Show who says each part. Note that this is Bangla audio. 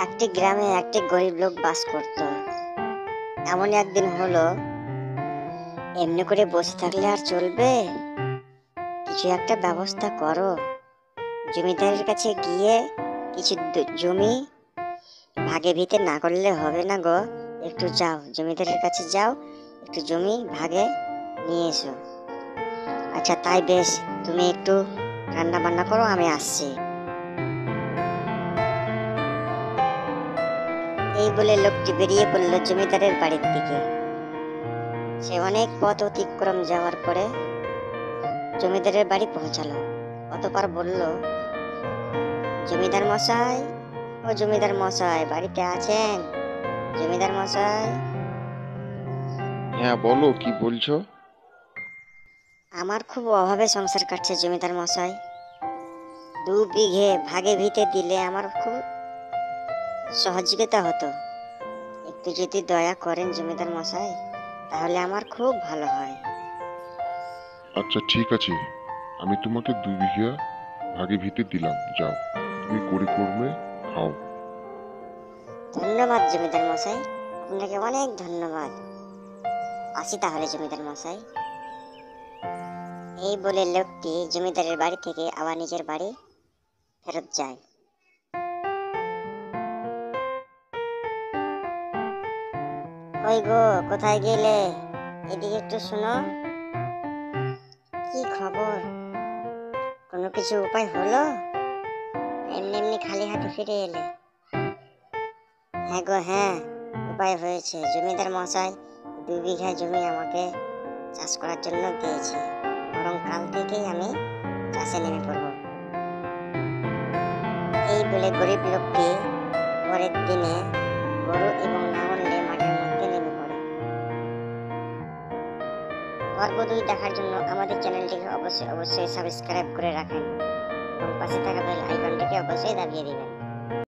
Speaker 1: একটি গ্রামে একটি গরিব লোক বাস করত। এমন একদিন হলো, এমনি করে বসে থাকলে আর চলবে, কিছু একটা ব্যবস্থা করো। জমিদারের কাছে গিয়ে কিছু জমি ভাগে ভিতে না করলে হবে না গো, একটু যাও, জমিদারের কাছে যাও, একটু জমি ভাগে নিয়ে এসো। আচ্ছা তাই বেশ, তুমি একটু রান্না বান্না করো, আমি আসছি। এই বলে লোকটি বেরিয়ে পড়ল জমিদারের বাড়ির দিকে। সে অনেক পথ অতিক্রম যাওয়ার পরে জমিদারের বাড়ি পৌঁছালো। অতঃপর বলল, জমিদার মশাই, ও জমিদার মশাই, বাড়িতে আছেন? জমিদার মশাই।
Speaker 2: হ্যাঁ, বলো কি বলছো?
Speaker 1: আমার খুব অভাবে সংসার কাটছে জমিদার মশাই। 2 বিঘে ভাগে ভিতে দিলে আমার খুব সহযোগিতা হতো। একটু যদি দয়া করেন জমিদার মশাই, তাহলে আমার খুব ভালো হয়।
Speaker 2: আচ্ছা ঠিক আছে, আমি তোমাকে 2 বিঘা ভাগে ভিতে দিলাম, যাও তুমি করে কর্মে খাও।
Speaker 1: ধন্যবাদ জমিদার মশাই, আপনাকে অনেক ধন্যবাদ। আসি তাহলে জমিদার মশাই। এই বলে লোকটি জমিদারের বাড়ি থেকে আবার নিজের বাড়ি ফেরত যায়। ওই গো, কোথায় গেলে? এদিকে একটু শোনো। কি খবর? কোনো কিছু উপায় হলো? এমনি এমনি খালি হাতে ফিরে এলে? হ্যাঁ গো হ্যাঁ, উপায় হয়েছে। জমিদার মশাই 2 বিঘা জমি আমাকে চাষ করার জন্য দিয়েছে, বরং কাল থেকেই আমি চাষে নেমে পড়ব। এই বলে গরিব লোকটি পরের দিনে গরু এবং লাঙল নিয়ে মাঠের মধ্যে নেমে পড়ে। পর্ব 2 দেখার জন্য আমাদের চ্যানেলটিকে অবশ্যই সাবস্ক্রাইব করে রাখেন এবং পাশে থাকা বেল আইকনটিকে অবশ্যই দাবিয়ে দিবেন।